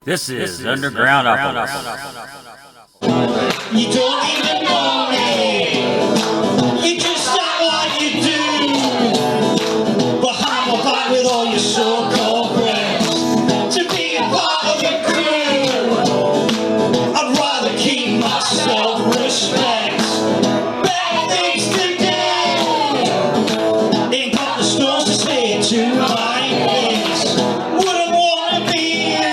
This is Underground Apples. You don't even know me. You just sound like you do. Behind my back with all your so-called friends. To be a part of the crew, I'd rather keep my self-respect. Better things to do. Ain't got the stones to say it to my face. Wouldn't wanna be you.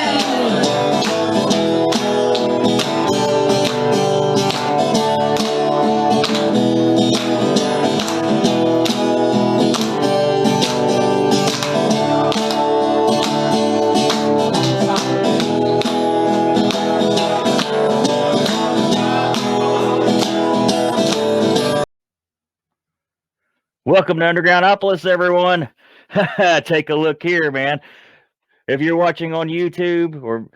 Welcome to Undergroundopolis, everyone. Take a look here, man. If you're watching on YouTube or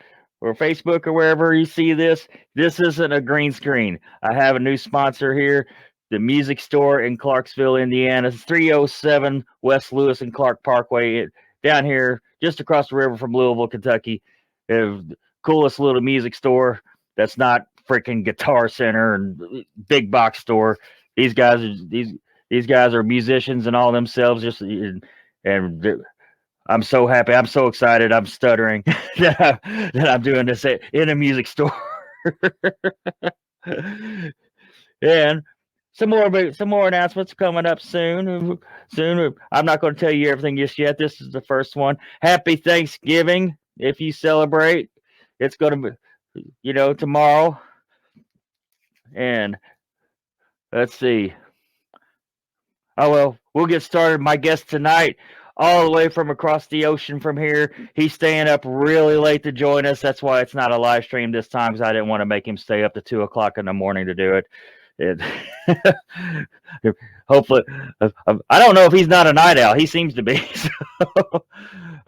Facebook or wherever you see this, this isn't a green screen. I have a new sponsor here, the music store in Clarksville, Indiana. It's 307 West Lewis and Clark Parkway, down here just across the river from Louisville, Kentucky. The coolest little music store that's not freaking Guitar Center and big box store. These guys are musicians and all themselves. And I'm so happy. I'm so excited. I'm stuttering that I'm doing this in a music store. And some more announcements coming up soon. I'm not going to tell you everything just yet. This is the first one. Happy Thanksgiving if you celebrate. It's going to be, tomorrow. And let's see. Oh, well, we'll get started. My guest tonight, all the way from across the ocean from here. He's staying up really late to join us. That's why it's not a live stream this time, because I didn't want to make him stay up to 2 o'clock in the morning to do it. Hopefully, I don't know if he's not a night owl. He seems to be. So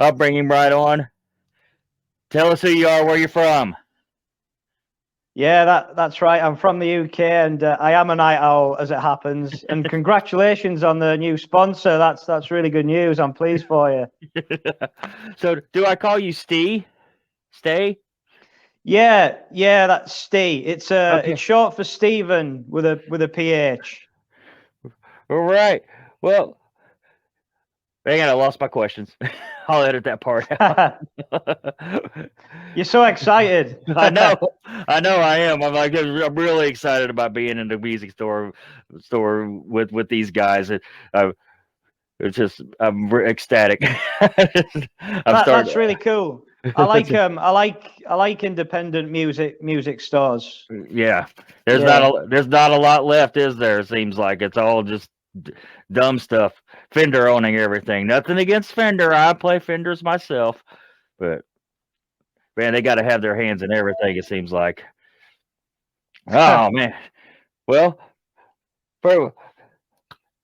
I'll bring him right on. Tell us who you are, where you're from. Yeah, that's right. I'm from the UK, and I am a night owl, as it happens. And congratulations on the new sponsor. That's really good news. I'm pleased for you. So, do I call you Ste? Ste? Yeah, that's Ste. It's Okay. it's short for Stephen with a PH. All right. Well, dang it, I lost my questions. I'll edit that part out. You're so excited. I know I am. I'm really excited about being in the music store with these guys. I'm ecstatic. That's really cool. I like independent music stores. Yeah. There's not a lot left, is there? It seems like it's all just dumb stuff. Fender owning everything. Nothing against Fender. I play Fenders myself, but man, they got to have their hands in everything, it seems like. Oh man. Well,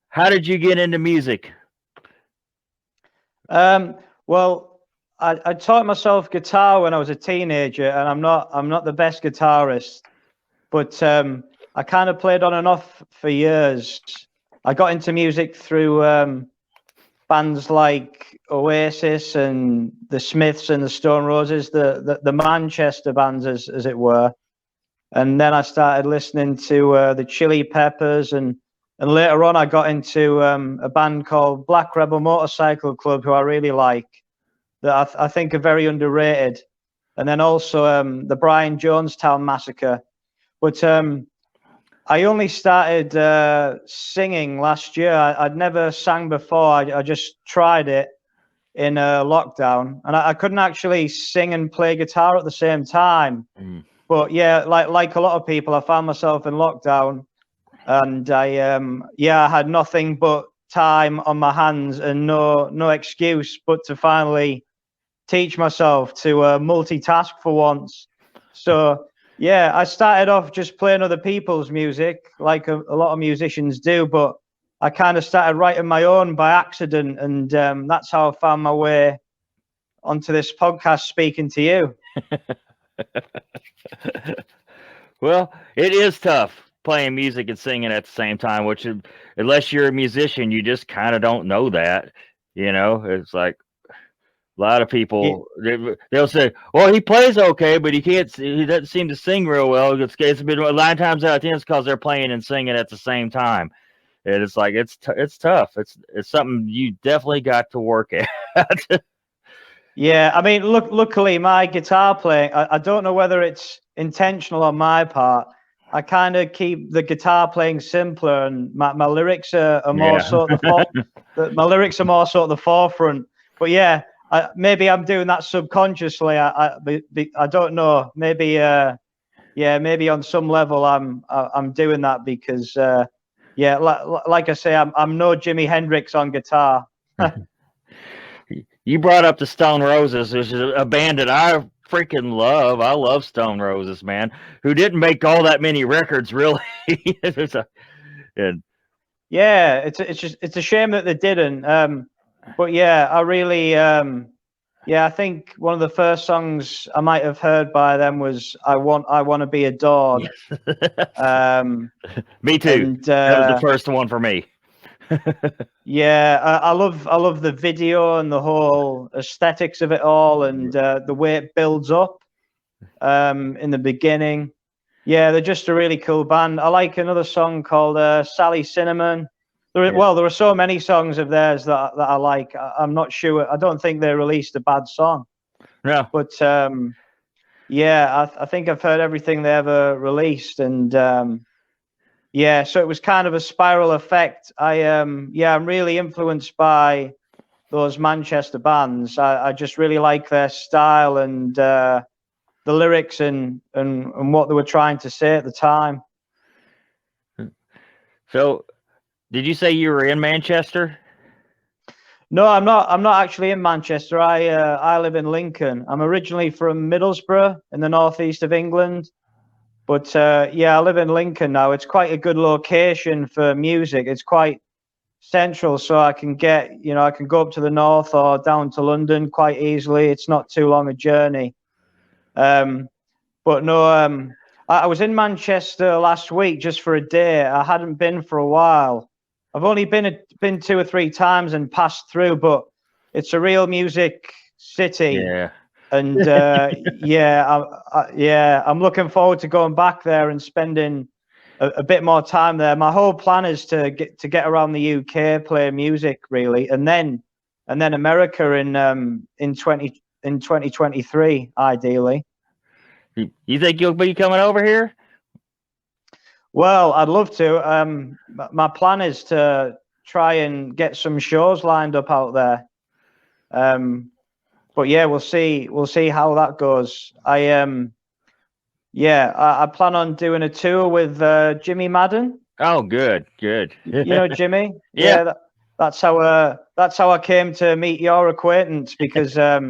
how did you get into music? Well, I taught myself guitar when I was a teenager, and I'm not the best guitarist, but I kind of played on and off for years. I got into music through bands like Oasis and the Smiths and the Stone Roses, the Manchester bands, as it were. And then I started listening to the Chili Peppers, and later on I got into a band called Black Rebel Motorcycle Club, who I really like, that I think are very underrated. And then also the Brian Jonestown Massacre. But I only started singing last year. I'd never sang before. I just tried it in lockdown, and I couldn't actually sing and play guitar at the same time. But yeah, like a lot of people, I found myself in lockdown, and I had nothing but time on my hands and no excuse but to finally teach myself to multitask for once. So yeah, I started off just playing other people's music, like a lot of musicians do, but I kind of started writing my own by accident, and that's how I found my way onto this podcast speaking to you. Well, it is tough playing music and singing at the same time, which unless you're a musician, you just kind of don't know that. It's like A lot of people they'll say, "Well, he plays okay, but he can't. He doesn't seem to sing real well." It's been a lot of times out of 10 because they're playing and singing at the same time, and it's like it's tough. It's something you definitely got to work at. Yeah, I mean, luckily my guitar playing, I don't know whether it's intentional on my part. I kind of keep the guitar playing simpler, and my lyrics are more sort of my lyrics are more sort of the forefront. But yeah, maybe I'm doing that subconsciously. I don't know. Maybe maybe on some level I'm doing that because yeah, like I say, I'm no Jimi Hendrix on guitar. You brought up the Stone Roses, which is a band that I freaking love. I love Stone Roses, man. Who didn't make all that many records, really? And Yeah, it's a shame that they didn't. But yeah, I really I think one of the first songs I might have heard by them was I want to be adored. Me too. And that was the first one for me. Yeah, I love the video and the whole aesthetics of it all, and the way it builds up in the beginning. Yeah, they're just a really cool band. I like another song called Sally Cinnamon. There are so many songs of theirs that I like. I'm not sure. I don't think they released a bad song. No. But yeah, I think I've heard everything they ever released, and yeah, so it was kind of a spiral effect. I'm really influenced by those Manchester bands. I just really like their style and the lyrics and what they were trying to say at the time. So, did you say you were in Manchester? No, I'm not. I'm not actually in Manchester. I live in Lincoln. I'm originally from Middlesbrough in the northeast of England, but yeah, I live in Lincoln now. It's quite a good location for music. It's quite central, so I can I can go up to the north or down to London quite easily. It's not too long a journey. But no, I was in Manchester last week just for a day. I hadn't been for a while. I've only been 2 or 3 times and passed through, but it's a real music city. Yeah. And I'm looking forward to going back there and spending a bit more time there. My whole plan is to get around the UK, play music really, and then America in 2023 ideally. You think you'll be coming over here? Well, I'd love to. My plan is to try and get some shows lined up out there. But yeah, we'll see how that goes. I plan on doing a tour with Jimmy Madden. Oh, good. You know Jimmy? Yeah. That's how I came to meet your acquaintance because I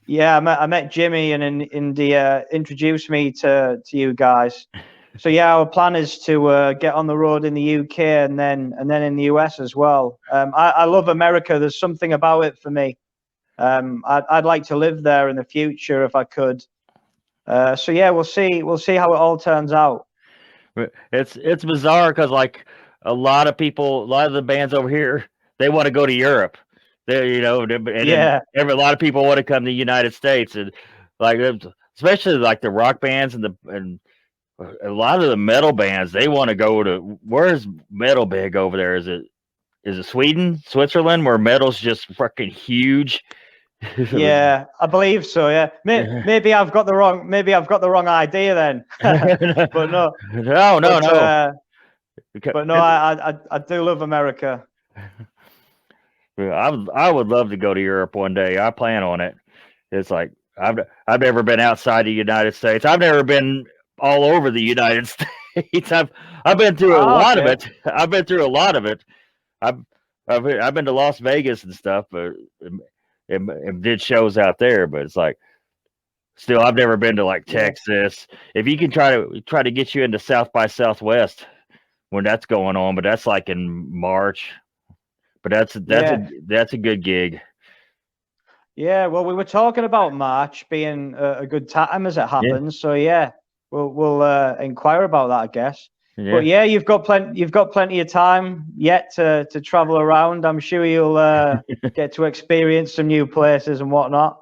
met Jimmy and India introduced me to you guys. So yeah, our plan is to get on the road in the UK and then in the US as well. I love America. There's something about it for me. I'd like to live there in the future if I could. So yeah, we'll see how it all turns out. It's bizarre because like a lot of the bands over here, they want to go to Europe. A lot of people want to come to the United States, and like especially like the rock bands and a lot of the metal bands, they want to go to where's metal big over there? Is it Sweden, Switzerland, where metal's just fucking huge? Yeah, I believe so. Yeah, maybe I've got the wrong idea then. But no. But no, I do love America. I would love to go to Europe one day. I plan on it. It's like I've never been outside the United States. I've never been all over the United States. I've been through a lot of it. I've been through a lot of it. I've been to Las Vegas and stuff, but and did shows out there. But it's like still, I've never been to like Texas. If you can try to get you into South by Southwest when that's going on, but that's like in March. But that's a good gig. Yeah, well, we were talking about March being a good time as it happens. Yeah. So yeah, we'll inquire about that, I guess. But yeah, you've got plenty of time yet to travel around. I'm sure you'll get to experience some new places and whatnot.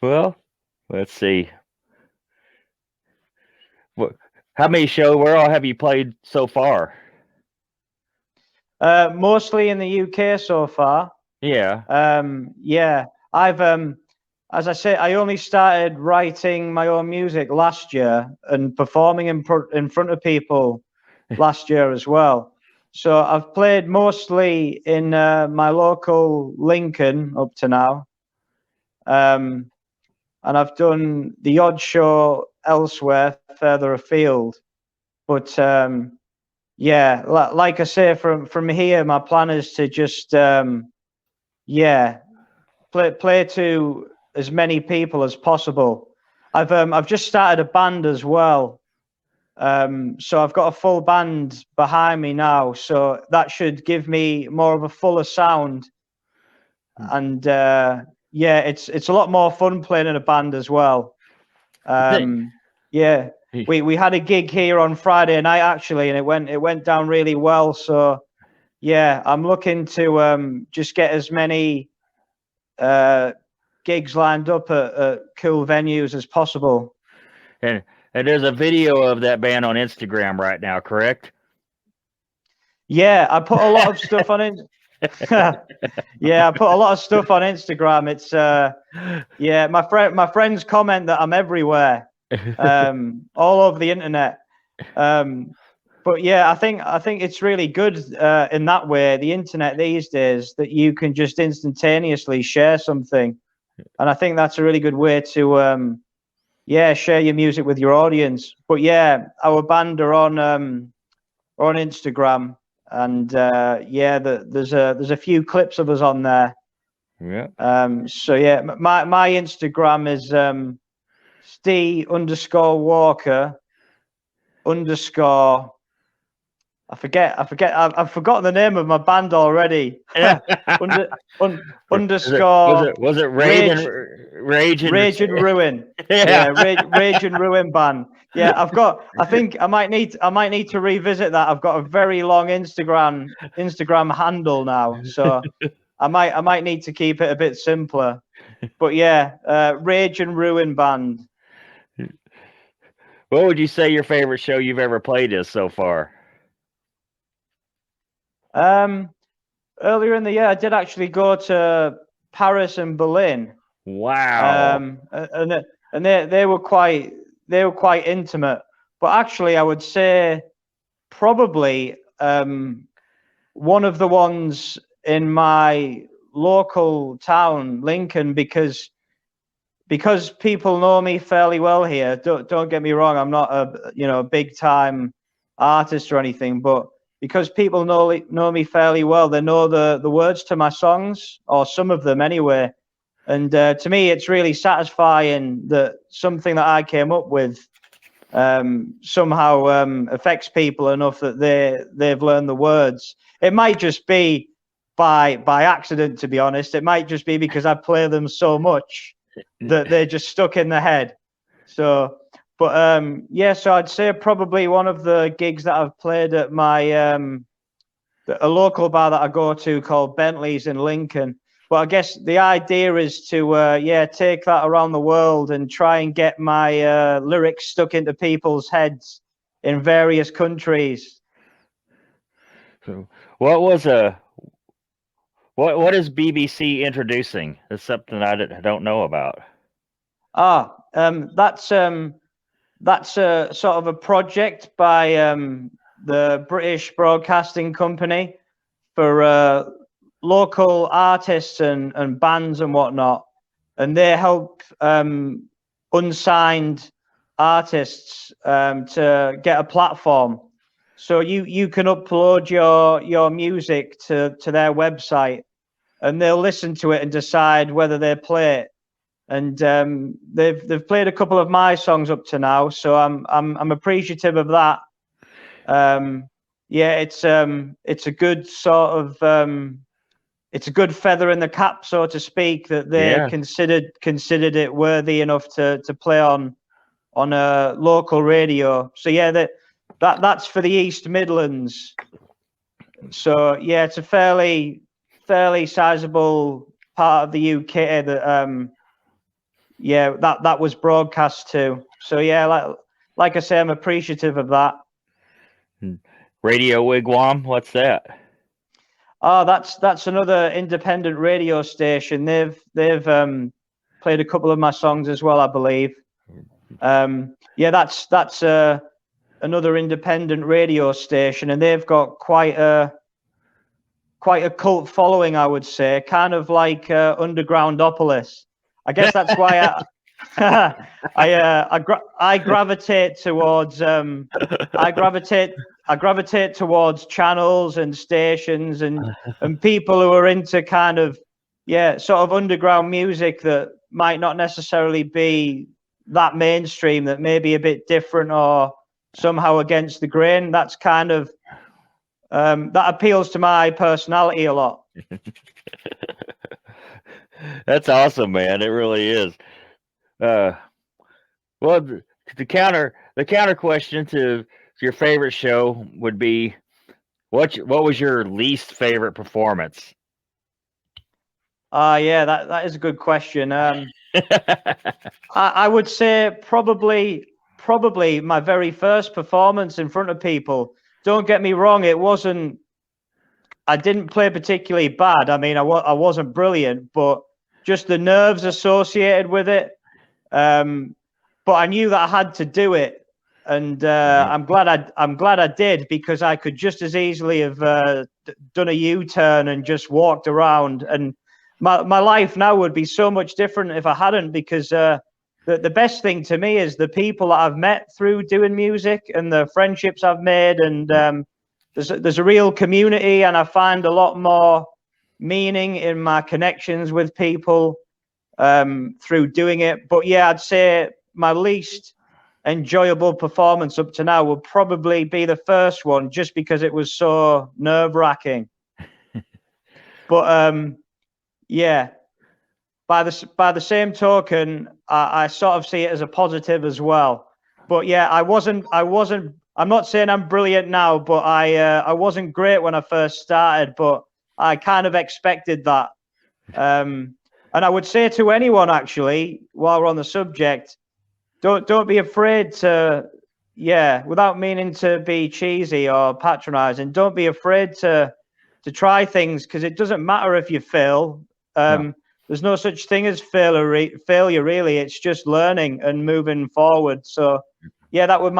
Well, let's see. How many shows? Where all have you played so far? Mostly in the UK so far. Yeah. Yeah, I've as I say, I only started writing my own music last year and performing in front of people last year as well. So I've played mostly in my local Lincoln up to now, and I've done the odd show elsewhere further afield. But yeah, like I say, from here, my plan is to just yeah, play to as many people as possible. I've just started a band as well, so I've got a full band behind me now. So that should give me more of a fuller sound, and yeah, it's a lot more fun playing in a band as well. Yeah, we had a gig here on Friday night actually, and it went down really well. So yeah, I'm looking to just get as many gigs lined up at cool venues as possible. And there's a video of that band on Instagram right now, correct? Yeah, I put a lot of stuff on it. Yeah, I put a lot of stuff on Instagram. It's yeah, my friends comment that I'm everywhere, all over the internet. But yeah, I think it's really good in that way, the internet these days, that you can just instantaneously share something, and I think that's a really good way to yeah, share your music with your audience. But yeah, our band are on Instagram, and yeah, there's a few clips of us on there. Yeah. So yeah, my Instagram is Ste_Walker _ I've forgotten the name of my band already. Underscore. Was it Rage and Ruin? Yeah. Rage and Ruin band. Yeah, I think I might need to revisit that. I've got a very long Instagram handle now, so I might need to keep it a bit simpler. But yeah, Rage and Ruin band. What would you say your favorite show you've ever played is so far? Earlier in the year, I did actually go to Paris and Berlin. Wow. And they were quite intimate. But actually, I would say probably one of the ones in my local town, Lincoln, because people know me fairly well here. Don't get me wrong, I'm not a big time artist or anything, but because people know me fairly well, they know the words to my songs, or some of them anyway. And to me, it's really satisfying that something that I came up with somehow affects people enough that they've learned the words. It might just be by accident, to be honest. It might just be because I play them so much that they're just stuck in the head. So, but yeah, so I'd say probably one of the gigs that I've played at my a local bar that I go to called Bentley's in Lincoln. But I guess the idea is to yeah, take that around the world and try and get my lyrics stuck into people's heads in various countries. So what is BBC introducing? It's something I don't know about. That's a sort of a project by the British Broadcasting Company for local artists and bands and whatnot, and they help unsigned artists to get a platform. So you can upload your music to their website, and they'll listen to it and decide whether they play it. And they've played a couple of my songs up to now, so I'm appreciative of that. Yeah, it's a good sort of it's a good feather in the cap, so to speak, that they considered it worthy enough to play on on a local radio. So yeah, that's for the East Midlands. So yeah, it's a fairly sizable part of the UK that that was broadcast to. So yeah, like I say, I'm appreciative of that. Radio Wigwam, what's that? Oh, that's another independent radio station. They've played a couple of my songs as well, I believe. Yeah, that's another independent radio station, and they've got quite a cult following, I would say, kind of like Undergroundopolis. I guess that's why I gravitate towards I gravitate towards channels and stations and people who are into kind of sort of underground music that might not necessarily be that mainstream, that may be a bit different or somehow against the grain. That's kind of that appeals to my personality a lot. That's awesome, man. It really is. Well, the counter question to your favorite show would be, what was your least favorite performance? Yeah, that is a good question. I would say probably my very first performance in front of people. Don't get me wrong, I didn't play particularly bad. I mean, I wasn't brilliant, but just the nerves associated with it. But I knew that I had to do it, and I'm glad I did, because I could just as easily have done a U-turn and just walked around, and my life now would be so much different if I hadn't, because the best thing to me is the people that I've met through doing music and the friendships I've made, and there's a real community, and I find a lot more meaning in my connections with people through doing it. But yeah, I'd say my least enjoyable performance up to now would probably be the first one, just because it was so nerve-wracking. But yeah, by the same token, I sort of see it as a positive as well. But yeah, I'm not saying I'm brilliant now, but I wasn't great when I first started, but I kind of expected that. And I would say to anyone, actually, while we're on the subject, don't be afraid to, without meaning to be cheesy or patronizing, don't be afraid to try things, because it doesn't matter if you fail. No. There's no such thing as failure, really. It's just learning and moving forward. So yeah, that would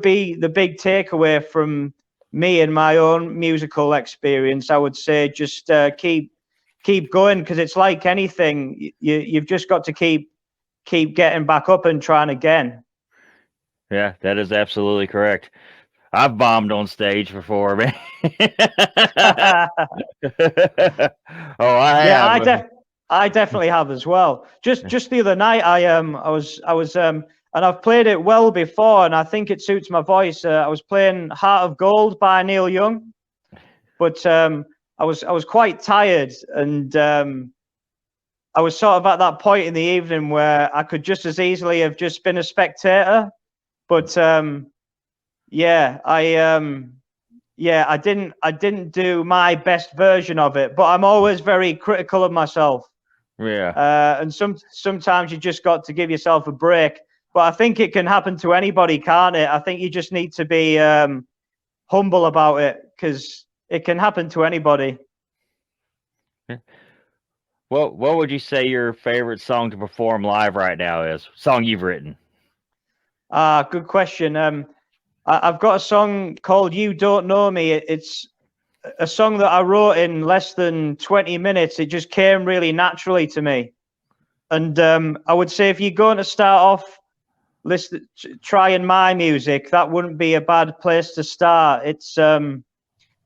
be the big takeaway from me and my own musical experience. I would say just keep going, because it's like anything. You've just got to keep getting back up and trying again. Yeah, that is absolutely correct. I've bombed on stage before, man. Oh, I definitely have as well. Just the other night, I was and I've played it well before, and I think it suits my voice. I was playing Heart of Gold by Neil Young, but I was quite tired, and I was sort of at that point in the evening where I could just as easily have just been a spectator. But I didn't do my best version of it. But I'm always very critical of myself. Yeah. And sometimes you just got to give yourself a break. But I think it can happen to anybody, can't it? I think you just need to be humble about it, because it can happen to anybody. What would you say your favorite song to perform live right now is? Song you've written? Good question. I've got a song called "You Don't Know Me." It's a song that I wrote in less than 20 minutes. It just came really naturally to me. And I would say if you're going to start off trying my music, that wouldn't be a bad place to start. It's on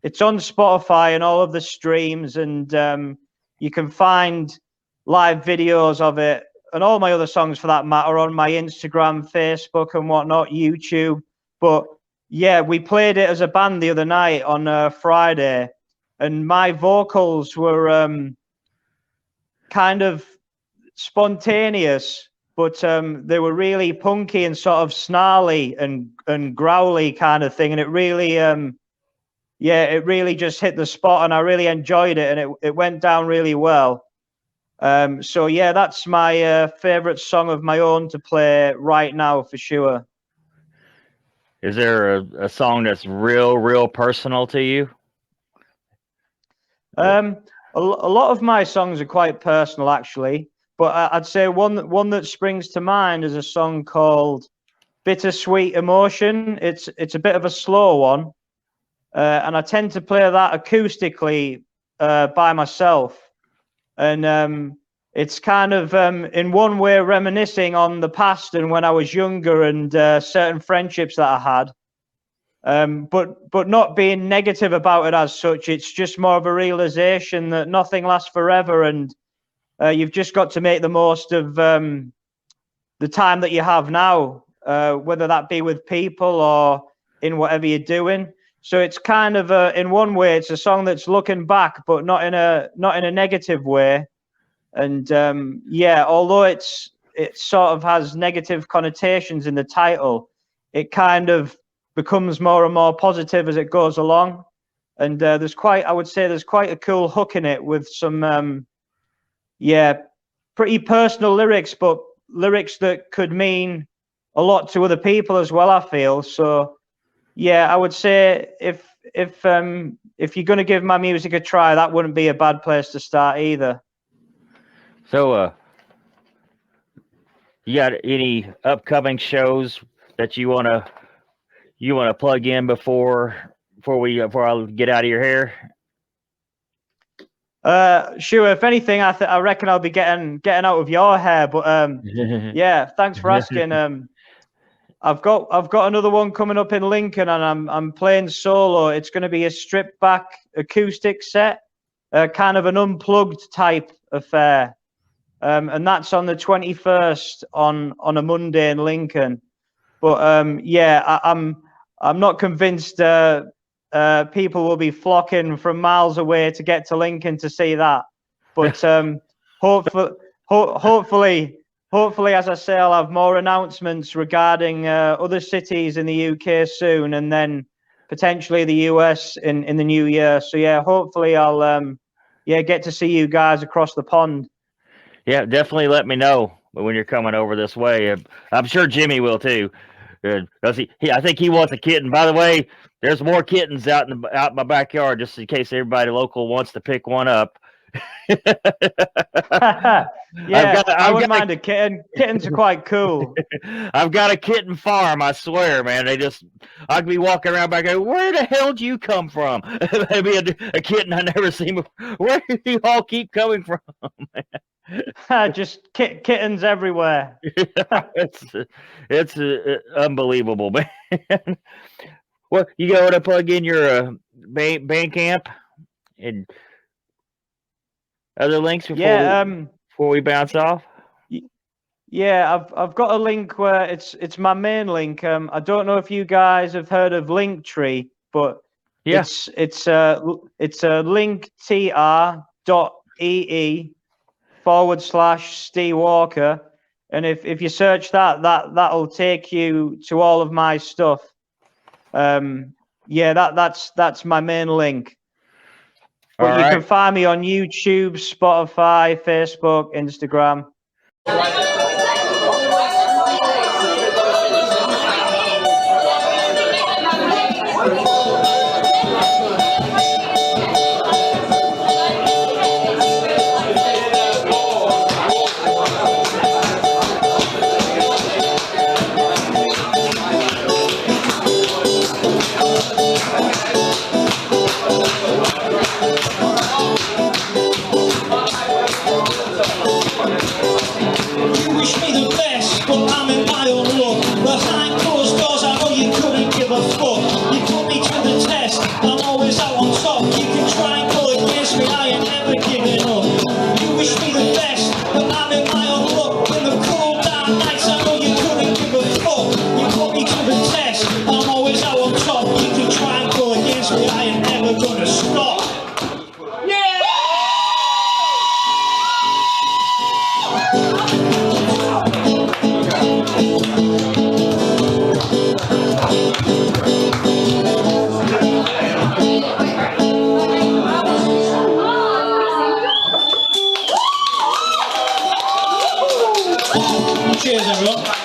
Spotify and all of the streams, and you can find live videos of it, and all my other songs for that matter, on my Instagram, Facebook and whatnot, YouTube. But yeah, we played it as a band the other night on Friday, and my vocals were kind of spontaneous, but they were really punky and sort of snarly and growly kind of thing, and it really it really just hit the spot, and I really enjoyed it, and it went down really well. So yeah, that's my favorite song of my own to play right now for sure. Is there a song that's real personal to you? A lot of my songs are quite personal, actually, but I'd say one that springs to mind is a song called "Bittersweet Emotion." It's a bit of a slow one, and I tend to play that acoustically by myself, and it's kind of in one way reminiscing on the past and when I was younger and certain friendships that I had. But not being negative about it as such. It's just more of a realization that nothing lasts forever, and you've just got to make the most of the time that you have now, whether that be with people or in whatever you're doing. So it's kind of in one way, it's a song that's looking back, but not in a negative way. And although it sort of has negative connotations in the title, it kind of becomes more and more positive as it goes along. And I would say there's quite a cool hook in it with some pretty personal lyrics, but lyrics that could mean a lot to other people as well, I feel. So yeah, I would say if you're going to give my music a try, that wouldn't be a bad place to start either. So you got any upcoming shows that you want to plug in before I get out of your hair? Sure. If anything, I reckon I'll be getting out of your hair. But yeah, thanks for asking. I've got another one coming up in Lincoln, and I'm playing solo. It's going to be a stripped back acoustic set, kind of an unplugged type affair, and that's on the 21st on a Monday in Lincoln. But I'm not convinced people will be flocking from miles away to get to Lincoln to see that. But hopefully, as I say, I'll have more announcements regarding other cities in the UK soon, and then potentially the US in the new year. So yeah, hopefully I'll get to see you guys across the pond. Yeah, definitely let me know when you're coming over this way. I'm sure Jimmy will too. I think he wants a kitten. By the way, there's more kittens out in my backyard, just in case everybody local wants to pick one up. Yeah, I wouldn't mind a kitten. Kittens are quite cool. I've got a kitten farm, I swear, man. I'd be walking around back there. Where the hell do you come from? Maybe a kitten I never seen before. Where do you all keep coming from? Just kittens everywhere. It's unbelievable, man. Well, you go to plug in your Bandcamp and other links before we bounce off. Yeah, I've got a link where it's my main link. I don't know if you guys have heard of Linktree, but yeah, it's linktr.ee/Ste Walker, and if you search that'll take you to all of my stuff. That's my main link. But you can find me on YouTube, Spotify, Facebook, Instagram. up.